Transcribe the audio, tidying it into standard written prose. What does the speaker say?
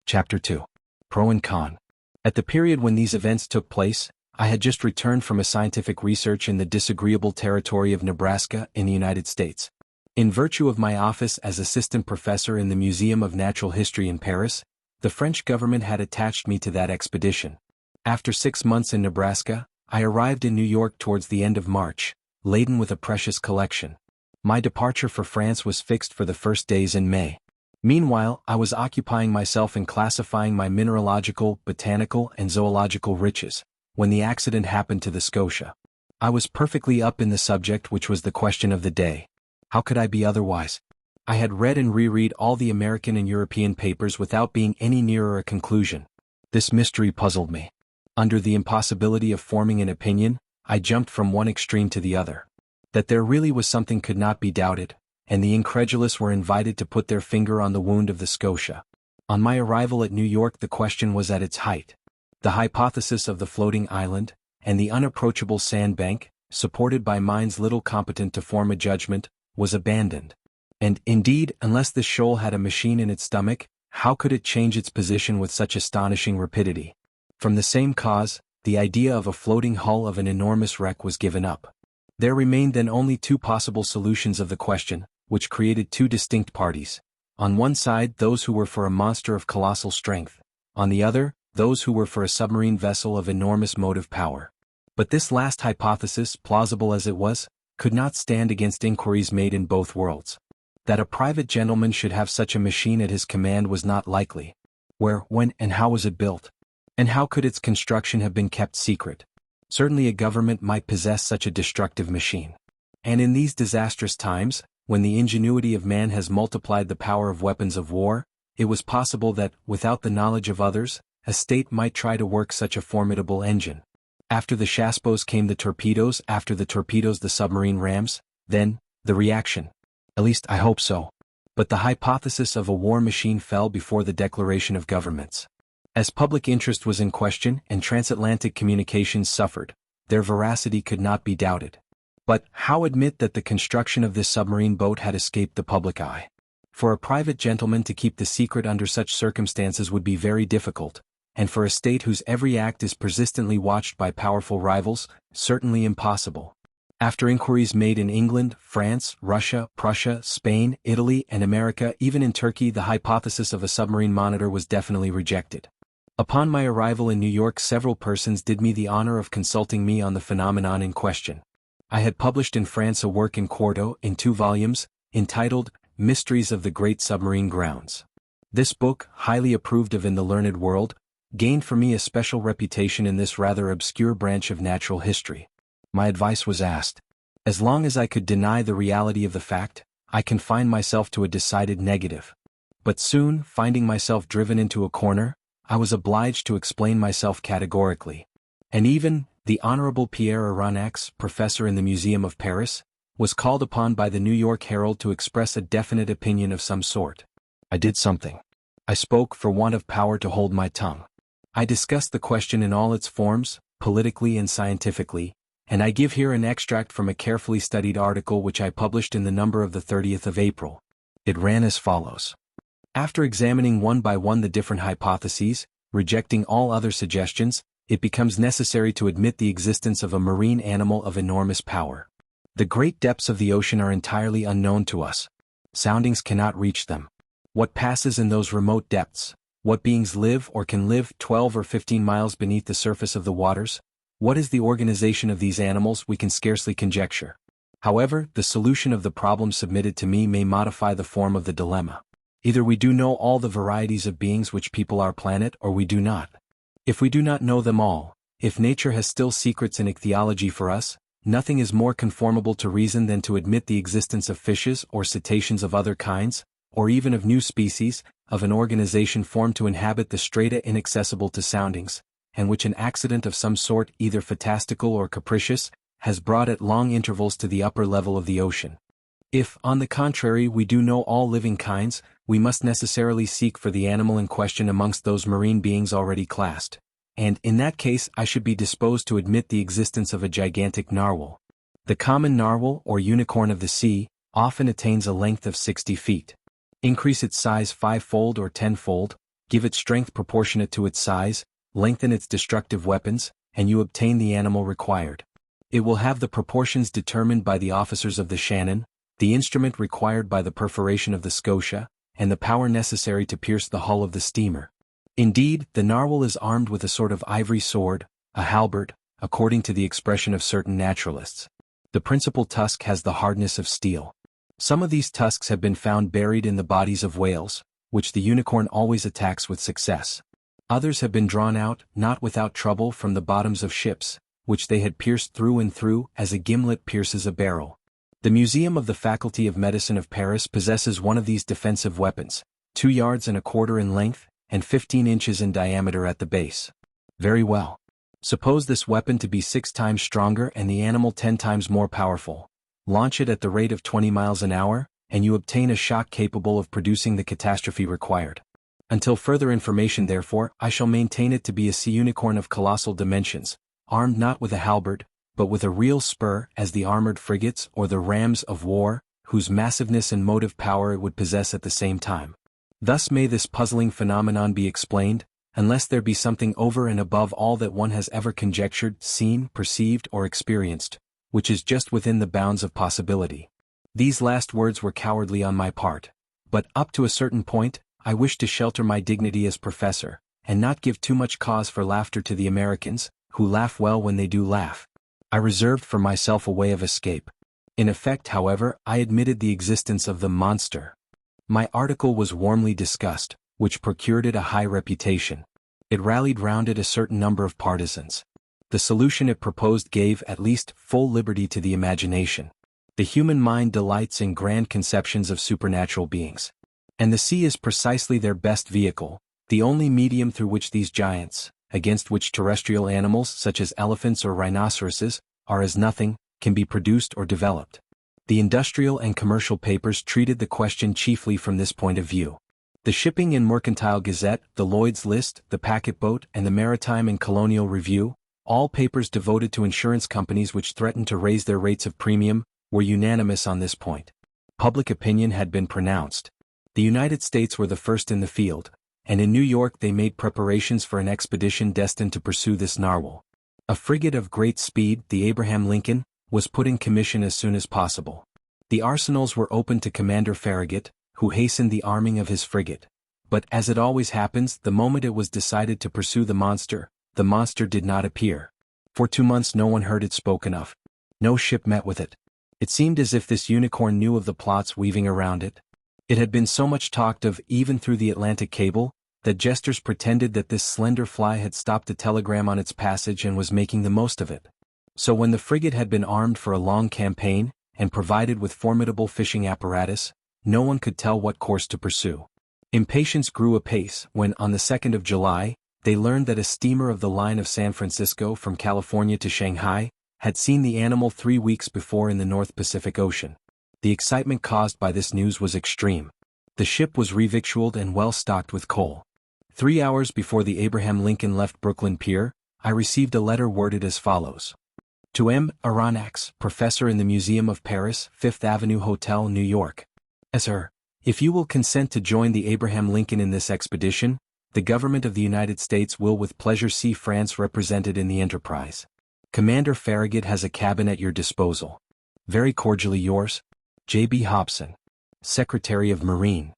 Chapter 2. Pro and Con. At the period when these events took place, I had just returned from a scientific research in the disagreeable territory of Nebraska in the United States. In virtue of my office as assistant professor in the Museum of Natural History in Paris, the French government had attached me to that expedition. After 6 months in Nebraska, I arrived in New York towards the end of March, laden with a precious collection. My departure for France was fixed for the first days in May. Meanwhile, I was occupying myself in classifying my mineralogical, botanical, and zoological riches, when the accident happened to the Scotia. I was perfectly up in the subject, which was the question of the day. How could I be otherwise? I had read and reread all the American and European papers without being any nearer a conclusion. This mystery puzzled me. Under the impossibility of forming an opinion, I jumped from one extreme to the other. That there really was something could not be doubted, and the incredulous were invited to put their finger on the wound of the Scotia. On my arrival at New York, the question was at its height. The hypothesis of the floating island, and the unapproachable sandbank, supported by minds little competent to form a judgment, was abandoned. And, indeed, unless the shoal had a machine in its stomach, how could it change its position with such astonishing rapidity? From the same cause, the idea of a floating hull of an enormous wreck was given up. There remained then only two possible solutions of the question, which created two distinct parties. On one side, those who were for a monster of colossal strength. On the other, those who were for a submarine vessel of enormous motive power. But this last hypothesis, plausible as it was, could not stand against inquiries made in both worlds. That a private gentleman should have such a machine at his command was not likely. Where, when, and how was it built? And how could its construction have been kept secret? Certainly a government might possess such a destructive machine. And in these disastrous times, when the ingenuity of man has multiplied the power of weapons of war, it was possible that, without the knowledge of others, a state might try to work such a formidable engine. After the Chassepos came the torpedoes, after the torpedoes the submarine rams, then, the reaction. At least I hope so. But the hypothesis of a war machine fell before the declaration of governments. As public interest was in question and transatlantic communications suffered, their veracity could not be doubted. But how admit that the construction of this submarine boat had escaped the public eye? For a private gentleman to keep the secret under such circumstances would be very difficult, and for a state whose every act is persistently watched by powerful rivals, certainly impossible. After inquiries made in England, France, Russia, Prussia, Spain, Italy, and America, even in Turkey, the hypothesis of a submarine monitor was definitely rejected. Upon my arrival in New York, several persons did me the honor of consulting me on the phenomenon in question. I had published in France a work in quarto, in 2 volumes, entitled Mysteries of the Great Submarine Grounds. This book, highly approved of in the learned world, gained for me a special reputation in this rather obscure branch of natural history. My advice was asked. As long as I could deny the reality of the fact, I confined myself to a decided negative. But soon, finding myself driven into a corner, I was obliged to explain myself categorically. And even, the Honorable Pierre Aronnax, professor in the Museum of Paris, was called upon by the New York Herald to express a definite opinion of some sort. I did something. I spoke for want of power to hold my tongue. I discussed the question in all its forms, politically and scientifically, and I give here an extract from a carefully studied article which I published in the number of the 30th of April. It ran as follows. After examining one by one the different hypotheses, rejecting all other suggestions, it becomes necessary to admit the existence of a marine animal of enormous power. The great depths of the ocean are entirely unknown to us. Soundings cannot reach them. What passes in those remote depths? What beings live or can live 12 or 15 miles beneath the surface of the waters? What is the organization of these animals we can scarcely conjecture. However, the solution of the problem submitted to me may modify the form of the dilemma. Either we do know all the varieties of beings which people our planet, or we do not. If we do not know them all, if nature has still secrets in ichthyology for us, nothing is more conformable to reason than to admit the existence of fishes or cetaceans of other kinds, or even of new species, of an organization formed to inhabit the strata inaccessible to soundings, and which an accident of some sort, either fantastical or capricious, has brought at long intervals to the upper level of the ocean. If, on the contrary, we do know all living kinds, we must necessarily seek for the animal in question amongst those marine beings already classed. And, in that case, I should be disposed to admit the existence of a gigantic narwhal. The common narwhal, or unicorn of the sea, often attains a length of 60 feet. Increase its size 5-fold or 10-fold, Give it strength proportionate to its size, lengthen its destructive weapons, and you obtain the animal required. It will have the proportions determined by the officers of the Shannon, the instrument required by the perforation of the Scotia, and the power necessary to pierce the hull of the steamer. Indeed, the narwhal is armed with a sort of ivory sword, a halberd, according to the expression of certain naturalists. The principal tusk has the hardness of steel. Some of these tusks have been found buried in the bodies of whales, which the unicorn always attacks with success. Others have been drawn out, not without trouble, from the bottoms of ships, which they had pierced through and through as a gimlet pierces a barrel. The Museum of the Faculty of Medicine of Paris possesses one of these defensive weapons, 2 yards and a quarter in length, and 15 inches in diameter at the base. Very well. Suppose this weapon to be 6 times stronger and the animal 10 times more powerful. Launch it at the rate of 20 miles an hour, and you obtain a shock capable of producing the catastrophe required. Until further information, therefore, I shall maintain it to be a sea unicorn of colossal dimensions, armed not with a halberd, but with a real spur as the armored frigates or the rams of war, whose massiveness and motive power it would possess at the same time. Thus may this puzzling phenomenon be explained, unless there be something over and above all that one has ever conjectured, seen, perceived, or experienced, which is just within the bounds of possibility. These last words were cowardly on my part, but up to a certain point, I wished to shelter my dignity as professor, and not give too much cause for laughter to the Americans, who laugh well when they do laugh. I reserved for myself a way of escape. In effect, however, I admitted the existence of the monster. My article was warmly discussed, which procured it a high reputation. It rallied round it a certain number of partisans. The solution it proposed gave at least full liberty to the imagination. The human mind delights in grand conceptions of supernatural beings. And the sea is precisely their best vehicle, the only medium through which these giants, against which terrestrial animals such as elephants or rhinoceroses are as nothing, can be produced or developed. The industrial and commercial papers treated the question chiefly from this point of view. The Shipping and Mercantile Gazette, the Lloyd's List, the Packet Boat, and the Maritime and Colonial Review, all papers devoted to insurance companies which threatened to raise their rates of premium, were unanimous on this point. Public opinion had been pronounced. The United States were the first in the field, and in New York they made preparations for an expedition destined to pursue this narwhal. A frigate of great speed, the Abraham Lincoln, was put in commission as soon as possible. The arsenals were opened to Commander Farragut, who hastened the arming of his frigate. But as it always happens, the moment it was decided to pursue the monster did not appear. For 2 months no one heard it spoken of. No ship met with it. It seemed as if this unicorn knew of the plots weaving around it. It had been so much talked of even through the Atlantic cable, that jesters pretended that this slender fly had stopped a telegram on its passage and was making the most of it. So when the frigate had been armed for a long campaign, and provided with formidable fishing apparatus, no one could tell what course to pursue. Impatience grew apace when, on the 2nd of July, they learned that a steamer of the line of San Francisco from California to Shanghai had seen the animal 3 weeks before in the North Pacific Ocean. The excitement caused by this news was extreme. The ship was revictualled and well stocked with coal. 3 hours before the Abraham Lincoln left Brooklyn Pier, I received a letter worded as follows. To M. Aronnax, Professor in the Museum of Paris, 5th Avenue Hotel, New York. Sir, if you will consent to join the Abraham Lincoln in this expedition, the government of the United States will with pleasure see France represented in the enterprise. Commander Farragut has a cabin at your disposal. Very cordially yours, J.B. Hobson, Secretary of Marine.